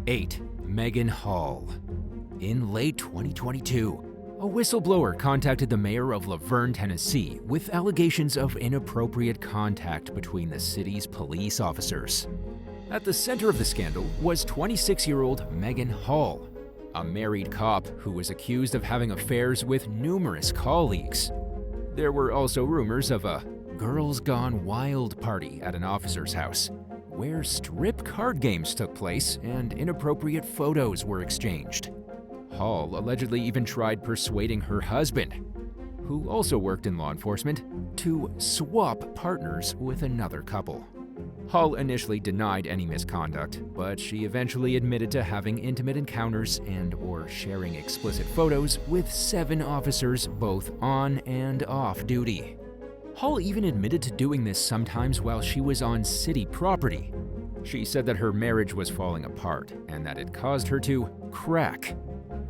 8. Megan Hall. In late 2022, a whistleblower contacted the mayor of Laverne, Tennessee, with allegations of inappropriate contact between the city's police officers. At the center of the scandal was 26-year-old Megan Hall, a married cop who was accused of having affairs with numerous colleagues. There were also rumors of a Girls Gone Wild party at an officer's house, where strip card games took place and inappropriate photos were exchanged. Hall allegedly even tried persuading her husband, who also worked in law enforcement, to swap partners with another couple. Hall initially denied any misconduct, but she eventually admitted to having intimate encounters and/or sharing explicit photos with 7 officers both on and off duty. Hall even admitted to doing this sometimes while she was on city property. She said that her marriage was falling apart and that it caused her to crack.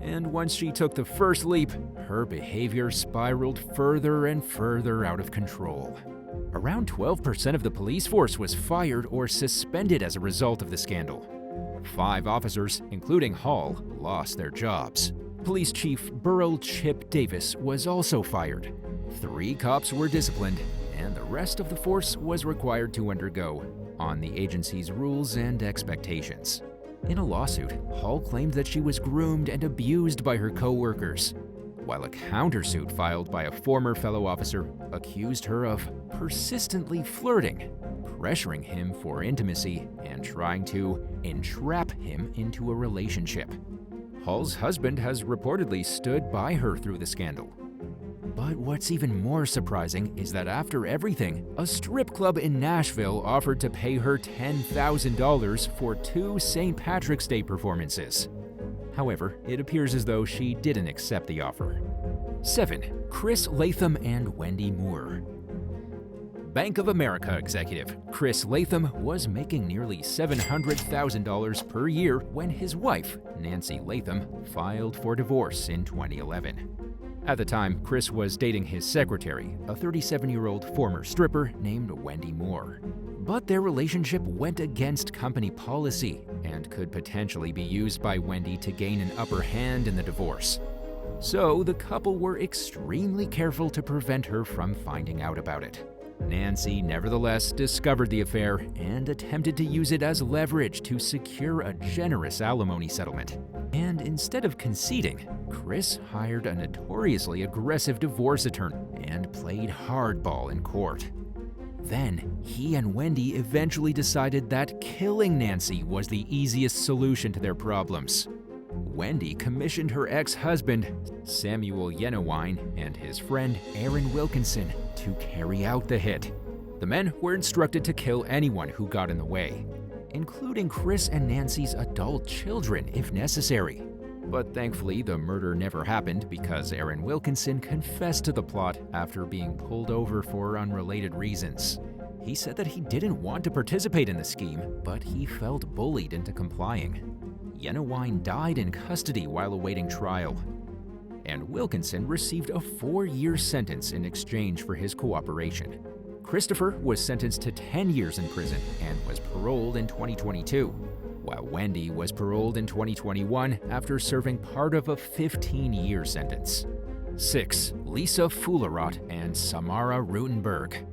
And once she took the first leap, her behavior spiraled further and further out of control. Around 12% of the police force was fired or suspended as a result of the scandal. 5 officers, including Hall, lost their jobs. Police Chief Burrell Chip Davis was also fired. 3 cops were disciplined, and the rest of the force was required to undergo on the agency's rules and expectations. In a lawsuit, Hall claimed that she was groomed and abused by her co-workers, while a countersuit filed by a former fellow officer accused her of persistently flirting, pressuring him for intimacy, and trying to entrap him into a relationship. Hall's husband has reportedly stood by her through the scandal. But what's even more surprising is that after everything, a strip club in Nashville offered to pay her $10,000 for 2 St. Patrick's Day performances. However, it appears as though she didn't accept the offer. 7. Chris Latham and Wendy Moore. Bank of America executive Chris Latham was making nearly $700,000 per year when his wife, Nancy Latham, filed for divorce in 2011. At the time, Chris was dating his secretary, a 37-year-old former stripper named Wendy Moore. But their relationship went against company policy and could potentially be used by Wendy to gain an upper hand in the divorce. So the couple were extremely careful to prevent her from finding out about it. Nancy nevertheless discovered the affair and attempted to use it as leverage to secure a generous alimony settlement. And instead of conceding, Chris hired a notoriously aggressive divorce attorney and played hardball in court. Then, he and Wendy eventually decided that killing Nancy was the easiest solution to their problems. Wendy commissioned her ex-husband, Samuel Yenowine, and his friend, Aaron Wilkinson, to carry out the hit. The men were instructed to kill anyone who got in the way, including Chris and Nancy's adult children if necessary. But thankfully, the murder never happened because Aaron Wilkinson confessed to the plot after being pulled over for unrelated reasons. He said that he didn't want to participate in the scheme, but he felt bullied into complying. Yenowine died in custody while awaiting trial, and Wilkinson received a 4-year sentence in exchange for his cooperation. Christopher was sentenced to 10 years in prison and was paroled in 2022, while Wendy was paroled in 2021 after serving part of a 15-year sentence. 6. Lisa Fullerot and Samara Rudenberg.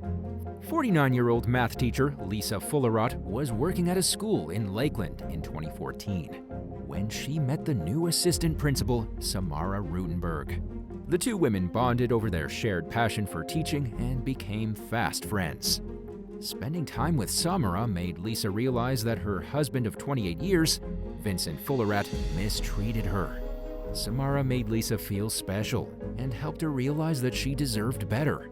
49-year-old math teacher Lisa Fullerot was working at a school in Lakeland in 2014 when she met the new assistant principal, Samara Rudenberg. The 2 women bonded over their shared passion for teaching and became fast friends. Spending time with Samara made Lisa realize that her husband of 28 years, Vincent Fullerot, mistreated her. Samara made Lisa feel special and helped her realize that she deserved better.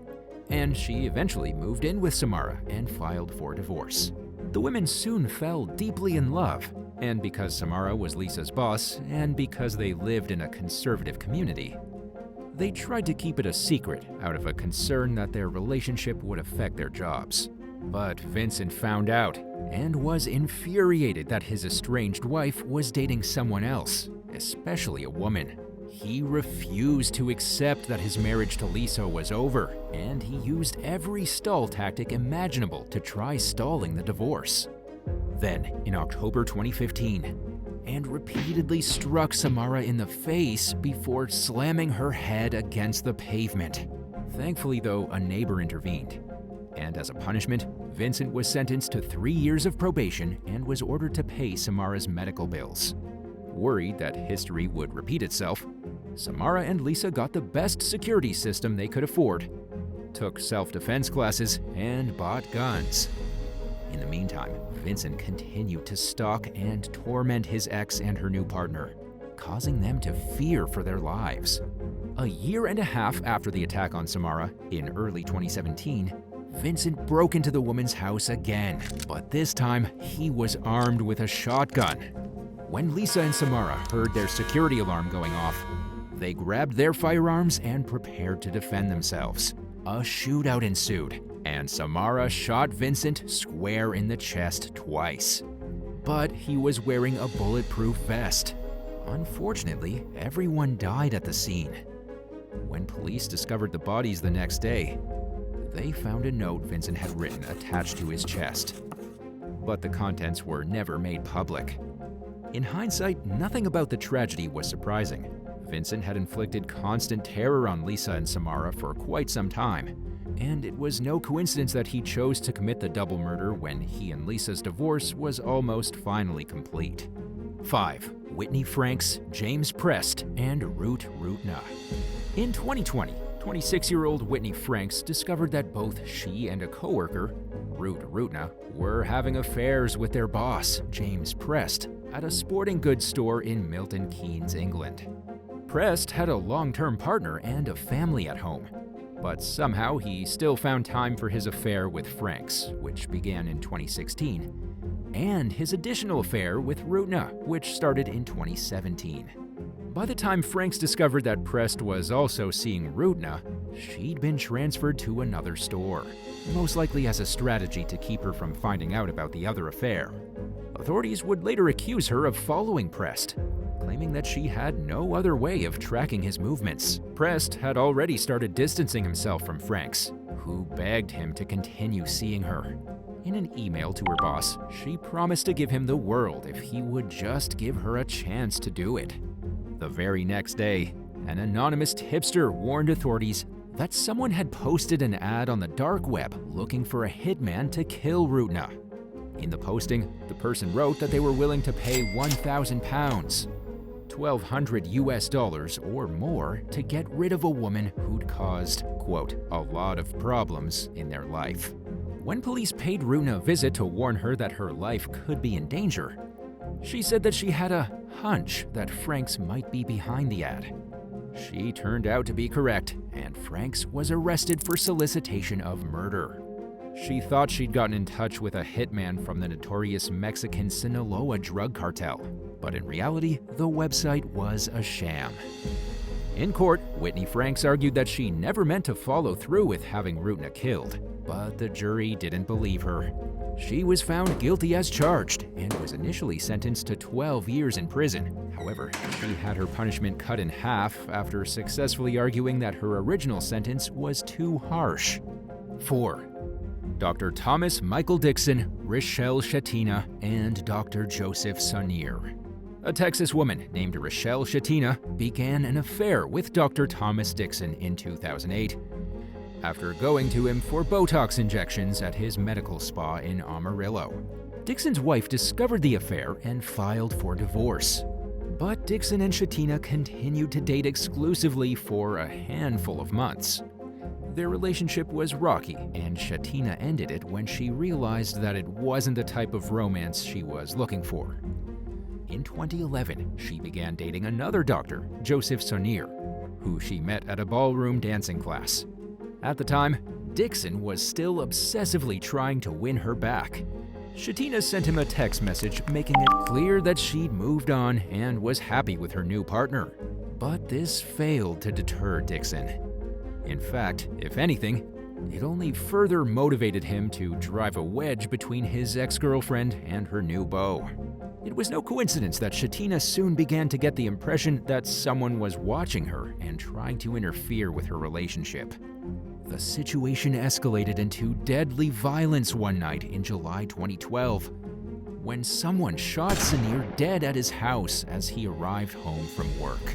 And she eventually moved in with Samara and filed for divorce. The women soon fell deeply in love, and because Samara was Lisa's boss and because they lived in a conservative community, they tried to keep it a secret out of a concern that their relationship would affect their jobs. But Vincent found out and was infuriated that his estranged wife was dating someone else, especially a woman. He refused to accept that his marriage to Lisa was over, and he used every stall tactic imaginable to try stalling the divorce. Then, in October 2015, and repeatedly struck Samara in the face before slamming her head against the pavement. Thankfully, though, a neighbor intervened. And as a punishment, Vincent was sentenced to 3 years of probation and was ordered to pay Samara's medical bills. Worried that history would repeat itself, Samara and Lisa got the best security system they could afford, took self-defense classes, and bought guns. In the meantime, Vincent continued to stalk and torment his ex and her new partner, causing them to fear for their lives. A year and a half after the attack on Samara, in early 2017, Vincent broke into the woman's house again, but this time he was armed with a shotgun. When Lisa and Samara heard their security alarm going off, they grabbed their firearms and prepared to defend themselves. A shootout ensued, and Samara shot Vincent square in the chest twice. But he was wearing a bulletproof vest. Unfortunately, everyone died at the scene. When police discovered the bodies the next day, they found a note Vincent had written attached to his chest. But the contents were never made public. In hindsight, nothing about the tragedy was surprising. Vincent had inflicted constant terror on Lisa and Samara for quite some time, and it was no coincidence that he chose to commit the double murder when he and Lisa's divorce was almost finally complete. 5. Whitney Franks, James Prest, and Ruth Rutna. In 2020, 26-year-old Whitney Franks discovered that both she and a coworker, Ruth Rutna, were having affairs with their boss, James Prest, at a sporting goods store in Milton Keynes, England. Prest had a long-term partner and a family at home, but somehow he still found time for his affair with Franks, which began in 2016, and his additional affair with Rutna, which started in 2017. By the time Franks discovered that Prest was also seeing Rutna, she'd been transferred to another store, most likely as a strategy to keep her from finding out about the other affair. Authorities would later accuse her of following Prest, claiming that she had no other way of tracking his movements. Prest had already started distancing himself from Franks, who begged him to continue seeing her. In an email to her boss, she promised to give him the world if he would just give her a chance to do it. The very next day, an anonymous tipster warned authorities that someone had posted an ad on the dark web looking for a hitman to kill Rutna. In the posting, the person wrote that they were willing to pay £1,000, $1,200 or more, to get rid of a woman who'd caused, quote, a lot of problems in their life. When police paid Rutna a visit to warn her that her life could be in danger, she said that she had a hunch that Franks might be behind the ad. She turned out to be correct, and Franks was arrested for solicitation of murder. She thought she'd gotten in touch with a hitman from the notorious Mexican Sinaloa drug cartel, but in reality, the website was a sham. In court, Whitney Franks argued that she never meant to follow through with having Rutna killed, but the jury didn't believe her. She was found guilty as charged and was initially sentenced to 12 years in prison. However, she had her punishment cut in half after successfully arguing that her original sentence was too harsh. 4. Dr. Thomas Michael Dixon, Rochelle Shatina, and Dr. Joseph Sonier. A Texas woman named Rochelle Shatina began an affair with Dr. Thomas Dixon in 2008 after going to him for Botox injections at his medical spa in Amarillo. Dixon's wife discovered the affair and filed for divorce. But Dixon and Shatina continued to date exclusively for a handful of months. Their relationship was rocky, and Shatina ended it when she realized that it wasn't the type of romance she was looking for. In 2011, she began dating another doctor, Joseph Sonier, who she met at a ballroom dancing class. At the time, Dixon was still obsessively trying to win her back. Shatina sent him a text message making it clear that she'd moved on and was happy with her new partner. But this failed to deter Dixon. In fact, if anything, it only further motivated him to drive a wedge between his ex-girlfriend and her new beau. It was no coincidence that Shatina soon began to get the impression that someone was watching her and trying to interfere with her relationship. The situation escalated into deadly violence one night in July 2012. when someone shot Samir dead at his house as he arrived home from work.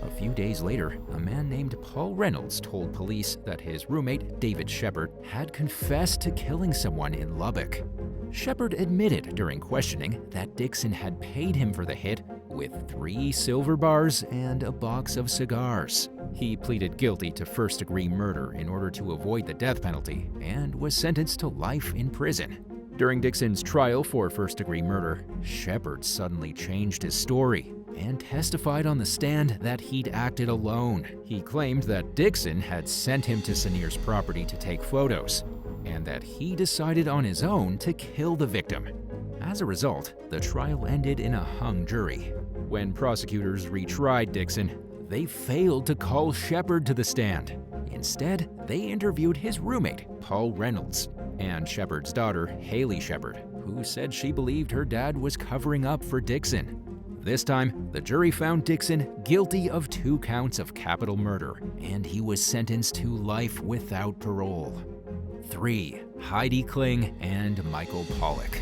A few days later, a man named Paul Reynolds told police that his roommate, David Shepard, had confessed to killing someone in Lubbock. Shepard admitted during questioning that Dixon had paid him for the hit with 3 silver bars and a box of cigars. He pleaded guilty to first-degree murder in order to avoid the death penalty and was sentenced to life in prison. During Dixon's trial for first-degree murder, Shepard suddenly changed his story and testified on the stand that he'd acted alone. He claimed that Dixon had sent him to Samir's property to take photos, and that he decided on his own to kill the victim. As a result, the trial ended in a hung jury. When prosecutors retried Dixon, they failed to call Shepard to the stand. Instead, they interviewed his roommate, Paul Reynolds, and Shepard's daughter, Haley Shepard, who said she believed her dad was covering up for Dixon. This time, the jury found Dixon guilty of 2 counts of capital murder, and he was sentenced to life without parole. 3. Heidi Klum and Michael Pollock.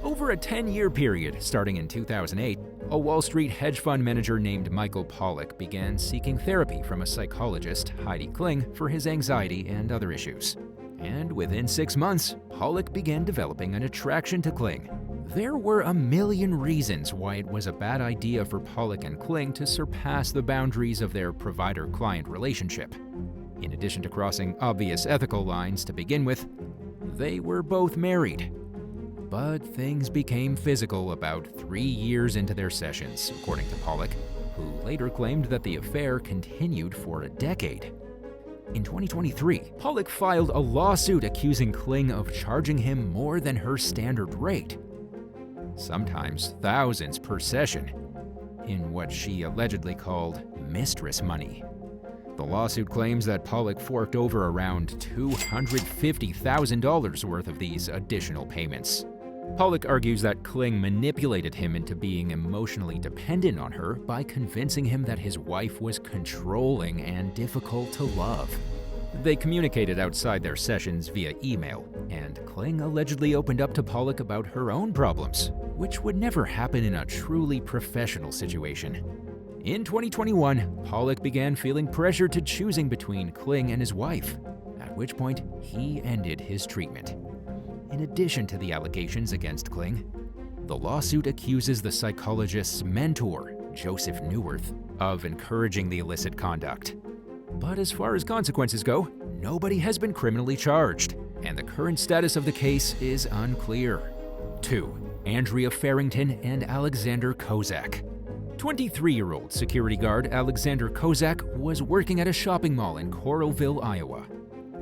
Over a 10-year period starting in 2008, a Wall Street hedge fund manager named Michael Pollock began seeking therapy from a psychologist, Heidi Klum, for his anxiety and other issues. And within 6 months, Pollock began developing an attraction to Klum. There were a million reasons why it was a bad idea for Pollock and Klum to surpass the boundaries of their provider-client relationship. In addition to crossing obvious ethical lines to begin with, they were both married. But things became physical about 3 years into their sessions, according to Pollock, who later claimed that the affair continued for a decade. In 2023, Pollock filed a lawsuit accusing Klum of charging him more than her standard rate, sometimes thousands per session, in what she allegedly called mistress money. The lawsuit claims that Pollock forked over around $250,000 worth of these additional payments. Pollock argues that Klum manipulated him into being emotionally dependent on her by convincing him that his wife was controlling and difficult to love. They communicated outside their sessions via email, and Klum allegedly opened up to Pollock about her own problems, which would never happen in a truly professional situation. In 2021, Pollock began feeling pressure to choosing between Klum and his wife, at which point he ended his treatment. In addition to the allegations against Klum, the lawsuit accuses the psychologist's mentor, Joseph Neuwirth, of encouraging the illicit conduct. But as far as consequences go, nobody has been criminally charged, and the current status of the case is unclear. 2. Andrea Farrington and Alexander Kozak. 23-year-old security guard Alexander Kozak was working at a shopping mall in Coralville, Iowa,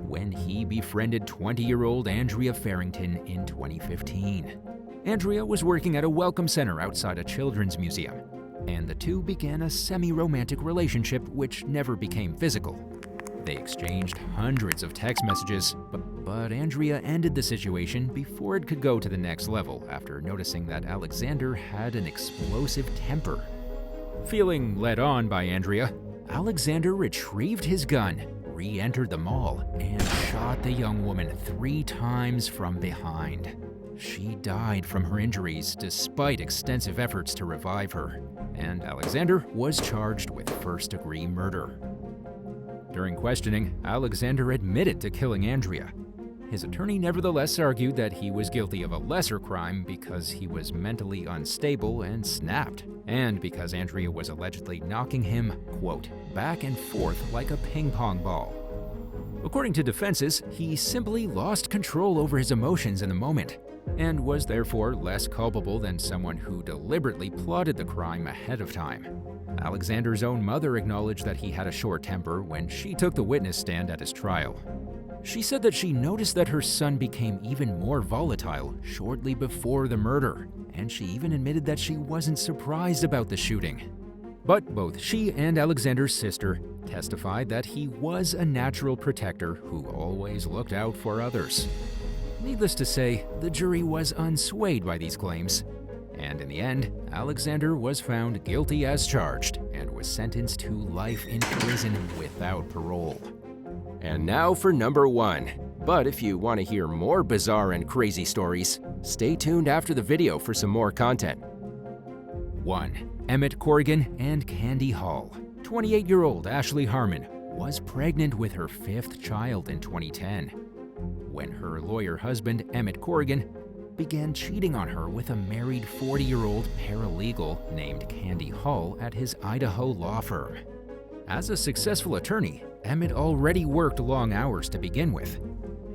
when he befriended 20-year-old Andrea Farrington in 2015. Andrea was working at a welcome center outside a children's museum, and the two began a semi-romantic relationship which never became physical. They exchanged hundreds of text messages, but Andrea ended the situation before it could go to the next level after noticing that Alexander had an explosive temper. Feeling led on by Andrea, Alexander retrieved his gun, re-entered the mall, and shot the young woman 3 times from behind. She died from her injuries despite extensive efforts to revive her, and Alexander was charged with first-degree murder. During questioning, Alexander admitted to killing Andrea. His attorney nevertheless argued that he was guilty of a lesser crime because he was mentally unstable and snapped, and because Andrea was allegedly knocking him, quote, back and forth like a ping pong ball. According to defenses, he simply lost control over his emotions in the moment, and was therefore less culpable than someone who deliberately plotted the crime ahead of time. Alexander's own mother acknowledged that he had a short temper when she took the witness stand at his trial. She said that she noticed that her son became even more volatile shortly before the murder, and she even admitted that she wasn't surprised about the shooting. But both she and Alexander's sister testified that he was a natural protector who always looked out for others. Needless to say, the jury was unswayed by these claims, and in the end, Alexander was found guilty as charged and was sentenced to life in prison without parole. And now for number 1. But if you want to hear more bizarre and crazy stories, Stay tuned after the video for some more content. 1. Emmett Corgan and Candy Hall. 28-year-old Ashley Harmon was pregnant with her 5th child in 2010 when her lawyer husband, Emmett Corgan, began cheating on her with a married 40-year-old paralegal named Candy Hall at his Idaho law firm. As a successful attorney, Emmett already worked long hours to begin with.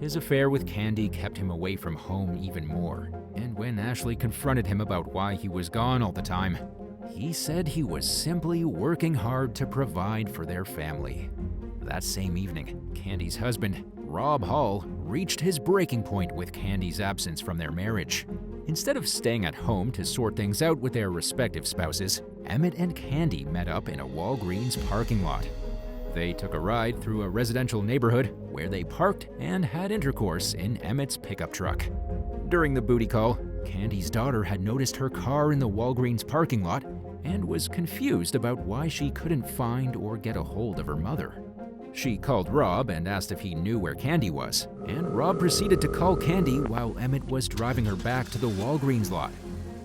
His affair with Candy kept him away from home even more, and when Ashley confronted him about why he was gone all the time, he said he was simply working hard to provide for their family. That same evening, Candy's husband, Rob Hall, reached his breaking point with Candy's absence from their marriage. Instead of staying at home to sort things out with their respective spouses, Emmett and Candy met up in a Walgreens parking lot. They took a ride through a residential neighborhood where they parked and had intercourse in Emmett's pickup truck. During the booty call, Candy's daughter had noticed her car in the Walgreens parking lot and was confused about why she couldn't find or get a hold of her mother. She called Rob and asked if he knew where Candy was, and Rob proceeded to call Candy while Emmett was driving her back to the Walgreens lot.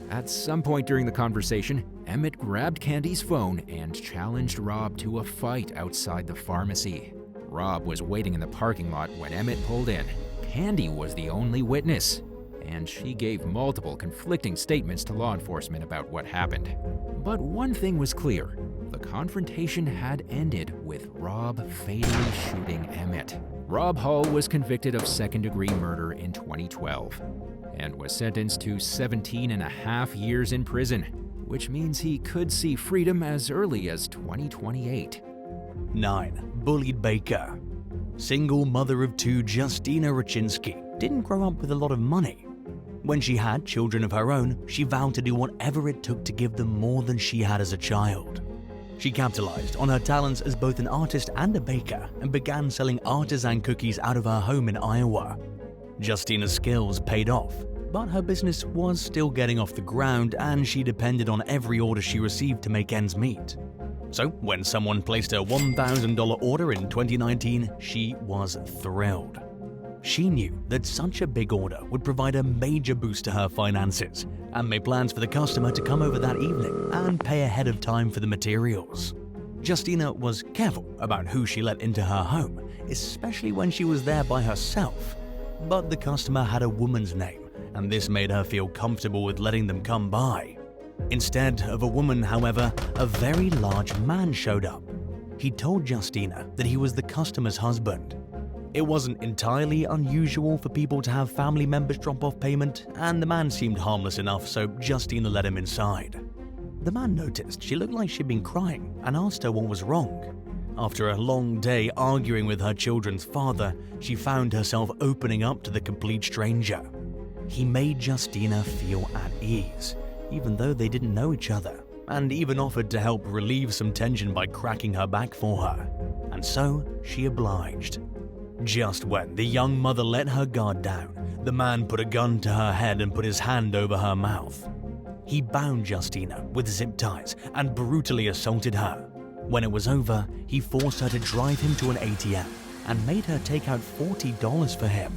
At some point during the conversation, Emmett grabbed Candy's phone and challenged Rob to a fight outside the pharmacy. Rob was waiting in the parking lot when Emmett pulled in. Candy was the only witness, and she gave multiple conflicting statements to law enforcement about what happened. But one thing was clear. The confrontation had ended with Rob fatally shooting Emmett. Rob Hall was convicted of second-degree murder in 2012 and was sentenced to 17.5 years in prison, which means he could see freedom as early as 2028. 9. Bullied Baker. Single mother of 2, Justina Raczynski didn't grow up with a lot of money. When she had children of her own, she vowed to do whatever it took to give them more than she had as a child. She capitalized on her talents as both an artist and a baker and began selling artisan cookies out of her home in Iowa. Justina's skills paid off, but her business was still getting off the ground and she depended on every order she received to make ends meet. So when someone placed a $1,000 order in 2019, she was thrilled. She knew that such a big order would provide a major boost to her finances and made plans for the customer to come over that evening and pay ahead of time for the materials. Justina was careful about who she let into her home, especially when she was there by herself. But the customer had a woman's name, and this made her feel comfortable with letting them come by. Instead of a woman, however, a very large man showed up. He told Justina that he was the customer's husband. It wasn't entirely unusual for people to have family members drop off payment, and the man seemed harmless enough, so Justina let him inside. The man noticed she looked like she'd been crying and asked her what was wrong. After a long day arguing with her children's father, she found herself opening up to the complete stranger. He made Justina feel at ease, even though they didn't know each other, and even offered to help relieve some tension by cracking her back for her. And so she obliged. Just when the young mother let her guard down, the man put a gun to her head and put his hand over her mouth. He bound Justina with zip ties and brutally assaulted her. When it was over, he forced her to drive him to an ATM and made her take out $40 for him.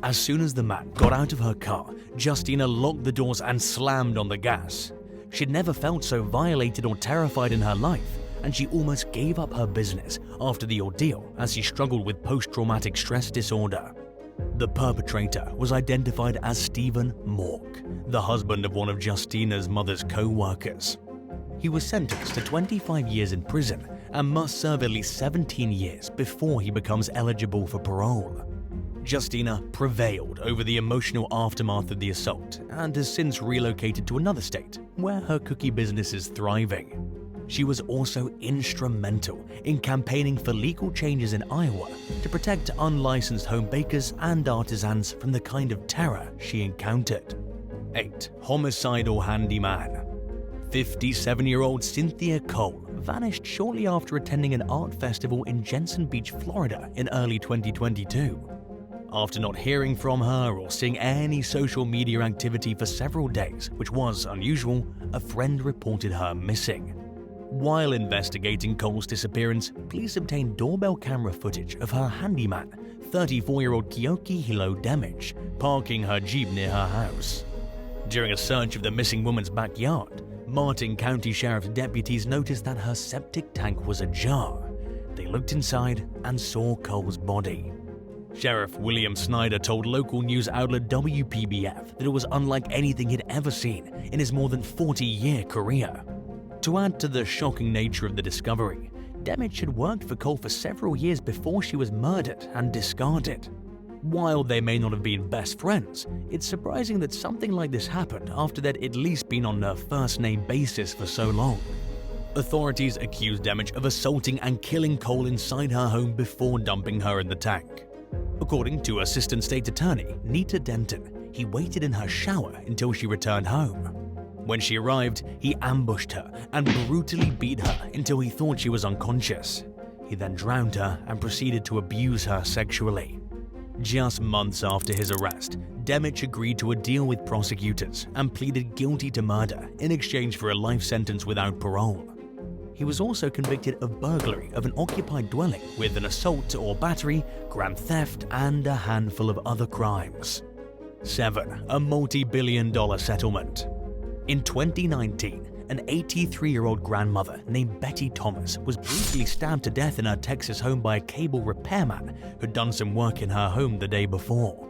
As soon as the man got out of her car, Justina locked the doors and slammed on the gas. She'd never felt so violated or terrified in her life, and she almost gave up her business after the ordeal as she struggled with post-traumatic stress disorder. The perpetrator was identified as Stephen Mork, the husband of one of Justina's mother's co-workers. He was sentenced to 25 years in prison and must serve at least 17 years before he becomes eligible for parole. Justina prevailed over the emotional aftermath of the assault and has since relocated to another state where her cookie business is thriving. She was also instrumental in campaigning for legal changes in Iowa to protect unlicensed home bakers and artisans from the kind of terror she encountered. 8. Homicidal handyman. 57-year-old Cynthia Cole vanished shortly after attending an art festival in Jensen Beach, Florida in early 2022. After not hearing from her or seeing any social media activity for several days, which was unusual, a friend reported her missing. While investigating Cole's disappearance, police obtained doorbell camera footage of her handyman, 34-year-old Kyoki Hilo Demich, parking her Jeep near her house. During a search of the missing woman's backyard, Martin County Sheriff's deputies noticed that her septic tank was ajar. They looked inside and saw Cole's body. Sheriff William Snyder told local news outlet WPBF that it was unlike anything he'd ever seen in his more than 40-year career. To add to the shocking nature of the discovery, Demich had worked for Cole for several years before she was murdered and discarded. While they may not have been best friends, it's surprising that something like this happened after they'd at least been on a first-name basis for so long. Authorities accused Demich of assaulting and killing Cole inside her home before dumping her in the tank. According to Assistant State Attorney Nita Denton, he waited in her shower until she returned home. When she arrived, he ambushed her and brutally beat her until he thought she was unconscious. He then drowned her and proceeded to abuse her sexually. Just months after his arrest, Demich agreed to a deal with prosecutors and pleaded guilty to murder in exchange for a life sentence without parole. He was also convicted of burglary of an occupied dwelling with an assault or battery, grand theft, and a handful of other crimes. 7. A multi-billion-dollar settlement. In 2019, an 83-year-old grandmother named Betty Thomas was brutally stabbed to death in her Texas home by a cable repairman who'd done some work in her home the day before.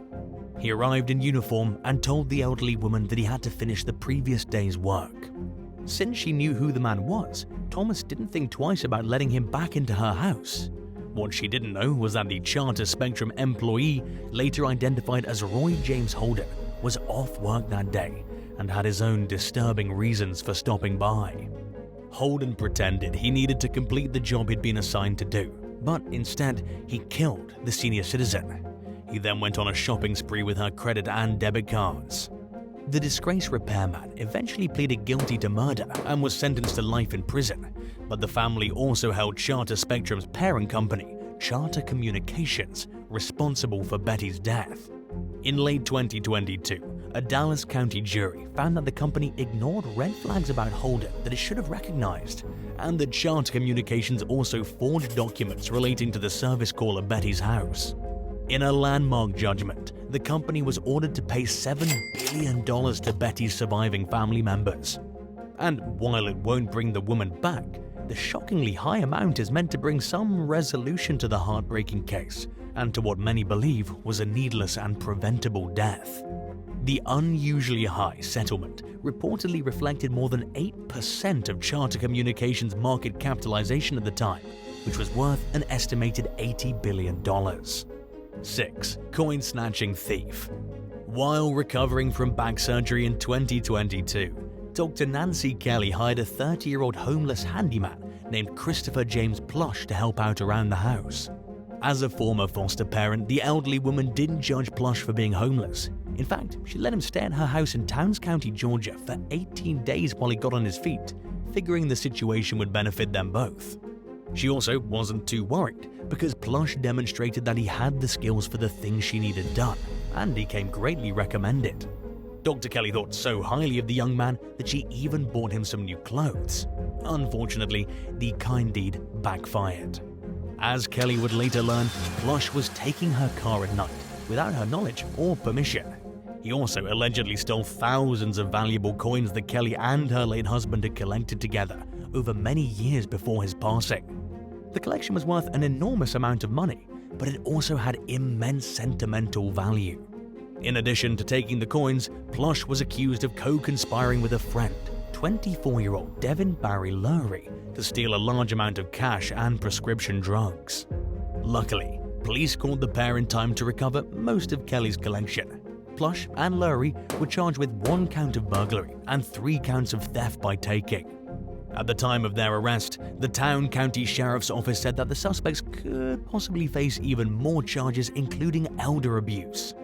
He arrived in uniform and told the elderly woman that he had to finish the previous day's work. Since she knew who the man was, Thomas didn't think twice about letting him back into her house. What she didn't know was that the Charter Spectrum employee, later identified as Roy James Holden, was off work that day and had his own disturbing reasons for stopping by. Holden pretended he needed to complete the job he'd been assigned to do, but instead he killed the senior citizen. He then went on a shopping spree with her credit and debit cards. The disgraced repairman eventually pleaded guilty to murder and was sentenced to life in prison, but the family also held Charter Spectrum's parent company, Charter Communications, responsible for Betty's death. In late 2022, a Dallas County jury found that the company ignored red flags about Holden that it should have recognized, and that Charter Communications also forged documents relating to the service call at Betty's house. In a landmark judgment, the company was ordered to pay $7 billion to Betty's surviving family members. And while it won't bring the woman back, the shockingly high amount is meant to bring some resolution to the heartbreaking case and to what many believe was a needless and preventable death. The unusually high settlement reportedly reflected more than 8% of Charter Communications' market capitalization at the time, which was worth an estimated $80 billion. 6. Coin snatching thief. While recovering from back surgery in 2022, Dr. Nancy Kelly hired a 30-year-old homeless handyman named Christopher James Plush to help out around the house. As a former foster parent, the elderly woman didn't judge Plush for being homeless. In fact, she let him stay at her house in Towns County, Georgia for 18 days while he got on his feet, figuring the situation would benefit them both. She also wasn't too worried because Plush demonstrated that he had the skills for the things she needed done, and he came greatly recommended. Dr. Kelly thought so highly of the young man that she even bought him some new clothes. Unfortunately, the kind deed backfired. As Kelly would later learn, Plush was taking her car at night without her knowledge or permission. He also allegedly stole thousands of valuable coins that Kelly and her late husband had collected together over many years before his passing. The collection was worth an enormous amount of money, but it also had immense sentimental value. In addition to taking the coins, Plush was accused of co-conspiring with a friend, 24-year-old Devin Barry Lurie, to steal a large amount of cash and prescription drugs. Luckily, police caught the pair in time to recover most of Kelly's collection. Plush and Lurie were charged with 1 count of burglary and 3 counts of theft by taking. At the time of their arrest, the Town County Sheriff's Office said that the suspects could possibly face even more charges, including elder abuse.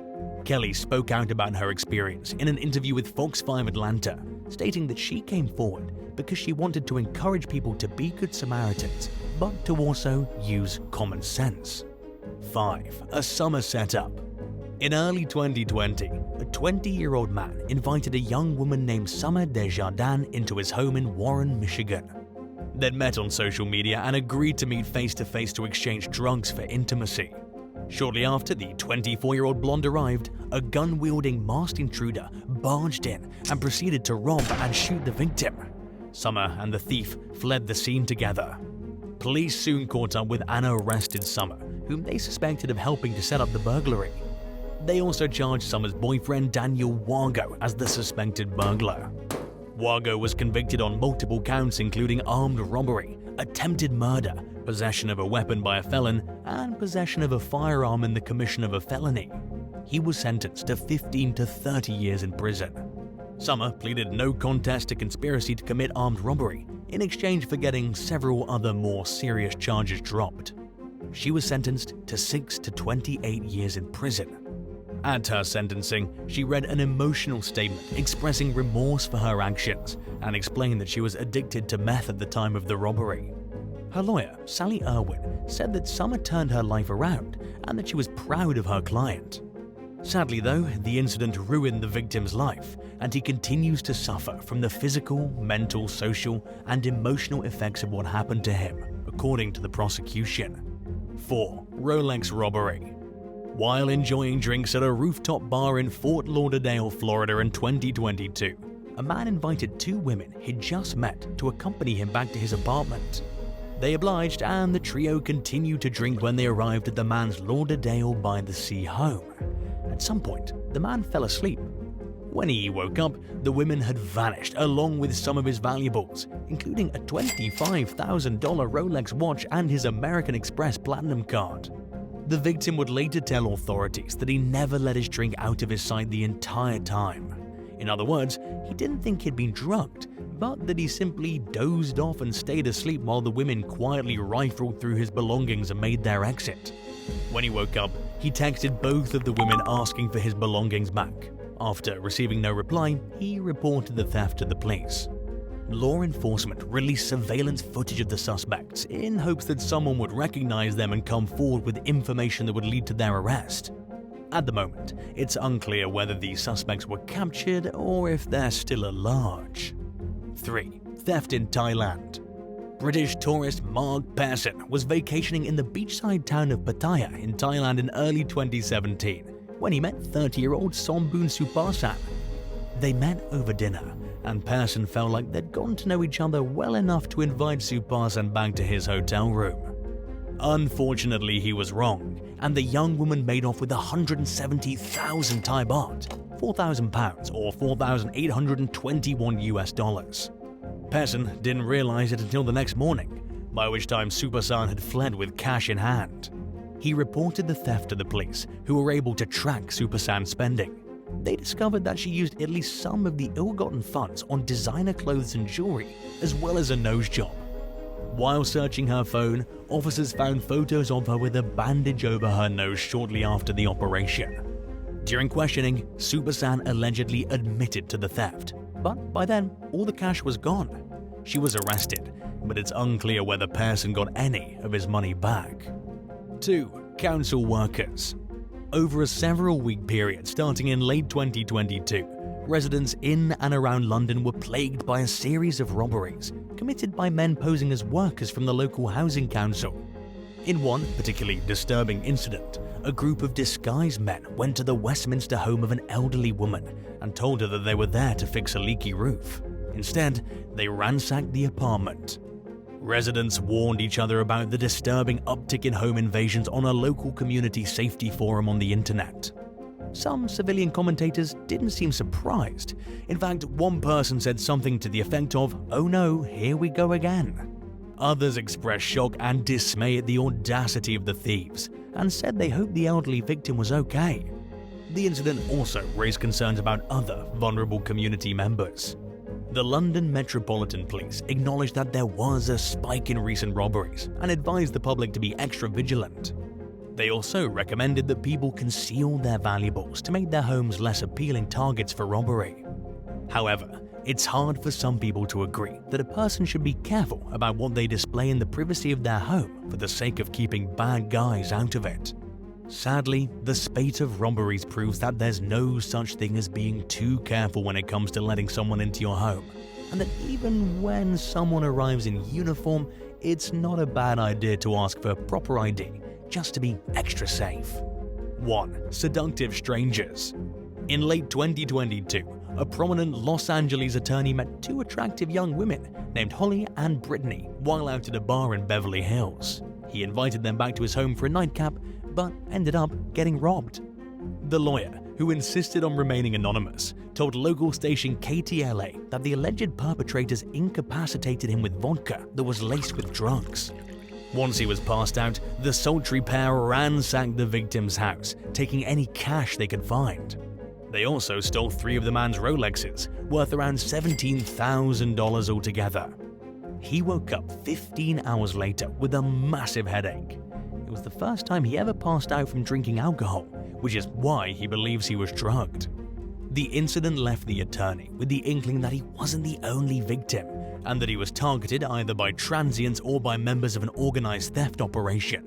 Kelly spoke out about her experience in an interview with Fox 5 Atlanta, stating that she came forward because she wanted to encourage people to be good Samaritans, but to also use common sense. 5. A summer setup. In early 2020, a 20-year-old man invited a young woman named Summer Desjardins into his home in Warren, Michigan. They'd met on social media and agreed to meet face-to-face to exchange drugs for intimacy. Shortly after the 24-year-old blonde arrived, a gun-wielding masked intruder barged in and proceeded to rob and shoot the victim. Summer and the thief fled the scene together. Police soon caught up with and arrested Summer, whom they suspected of helping to set up the burglary. They also charged Summer's boyfriend Daniel Wargo as the suspected burglar. Wargo was convicted on multiple counts including armed robbery, attempted murder, possession of a weapon by a felon, and possession of a firearm in the commission of a felony. He was sentenced to 15 to 30 years in prison. Summer pleaded no contest to conspiracy to commit armed robbery in exchange for getting several other more serious charges dropped. She was sentenced to 6 to 28 years in prison. At her sentencing, she read an emotional statement expressing remorse for her actions and explained that she was addicted to meth at the time of the robbery. Her lawyer, Sally Irwin, said that Summer turned her life around and that she was proud of her client. Sadly though, the incident ruined the victim's life, and he continues to suffer from the physical, mental, social, and emotional effects of what happened to him, according to the prosecution. 4. Rolex robbery. While enjoying drinks at a rooftop bar in Fort Lauderdale, Florida in 2022, a man invited two women he'd just met to accompany him back to his apartment. They obliged, and the trio continued to drink when they arrived at the man's Lauderdale-by-the-Sea home. At some point, the man fell asleep. When he woke up, the women had vanished along with some of his valuables, including a $25,000 Rolex watch and his American Express Platinum card. The victim would later tell authorities that he never let his drink out of his sight the entire time. In other words, he didn't think he'd been drugged, but that he simply dozed off and stayed asleep while the women quietly rifled through his belongings and made their exit. When he woke up, he texted both of the women asking for his belongings back. After receiving no reply, he reported the theft to the police. Law enforcement released surveillance footage of the suspects in hopes that someone would recognize them and come forward with information that would lead to their arrest. At the moment, it's unclear whether the suspects were captured or if they're still at large. 3. Theft in Thailand. British tourist Mark Pearson was vacationing in the beachside town of Pattaya in Thailand in early 2017 when he met 30-year-old Somboon Supasan. They met over dinner, and Pearson felt like they'd gotten to know each other well enough to invite Supasan back to his hotel room. Unfortunately, he was wrong, and the young woman made off with 170,000 Thai baht, £4,000 or $4,821 US. Pearson didn't realize it until the next morning, by which time Supasan had fled with cash in hand. He reported the theft to the police, who were able to track Supasan's spending. They discovered that she used at least some of the ill-gotten funds on designer clothes and jewelry, as well as a nose job. While searching her phone, officers found photos of her with a bandage over her nose shortly after the operation. During questioning, Supasan allegedly admitted to the theft, but by then, all the cash was gone. She was arrested, but it's unclear whether Pearson got any of his money back. 2. Council workers. Over a several-week period starting in late 2022, residents in and around London were plagued by a series of robberies committed by men posing as workers from the local housing council. In one particularly disturbing incident, a group of disguised men went to the Westminster home of an elderly woman and told her that they were there to fix a leaky roof. Instead, they ransacked the apartment. Residents warned each other about the disturbing uptick in home invasions on a local community safety forum on the internet. Some civilian commentators didn't seem surprised. In fact, one person said something to the effect of, "Oh no, here we go again." Others expressed shock and dismay at the audacity of the thieves and said they hoped the elderly victim was okay. The incident also raised concerns about other vulnerable community members. The London Metropolitan Police acknowledged that there was a spike in recent robberies and advised the public to be extra vigilant. They also recommended that people conceal their valuables to make their homes less appealing targets for robbery. However, it's hard for some people to agree that a person should be careful about what they display in the privacy of their home for the sake of keeping bad guys out of it. Sadly, the spate of robberies proves that there's no such thing as being too careful when it comes to letting someone into your home. and that even when someone arrives in uniform, it's not a bad idea to ask for proper ID, just to be extra safe. 1. Seductive strangers. In late 2022, a prominent Los Angeles attorney met two attractive young women named Holly and Brittany while out at a bar in Beverly Hills. He invited them back to his home for a nightcap, but ended up getting robbed. The lawyer, who insisted on remaining anonymous, told local station KTLA that the alleged perpetrators incapacitated him with vodka that was laced with drugs. Once he was passed out, the sultry pair ransacked the victim's house, taking any cash they could find. They also stole 3 of the man's Rolexes, worth around $17,000 altogether. He woke up 15 hours later with a massive headache. It was the first time he ever passed out from drinking alcohol, which is why he believes he was drugged. The incident left the attorney with the inkling that he wasn't the only victim, and that he was targeted either by transients or by members of an organized theft operation.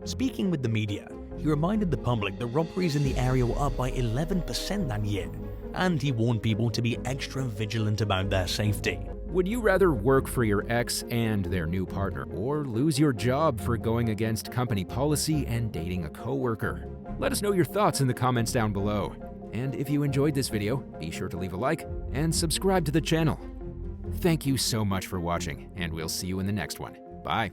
Speaking with the media, he reminded the public that robberies in the area were up by 11% that year, and he warned people to be extra vigilant about their safety. Would you rather work for your ex and their new partner, or lose your job for going against company policy and dating a coworker? Let us know your thoughts in the comments down below. And if you enjoyed this video, be sure to leave a like and subscribe to the channel. Thank you so much for watching, and we'll see you in the next one. Bye.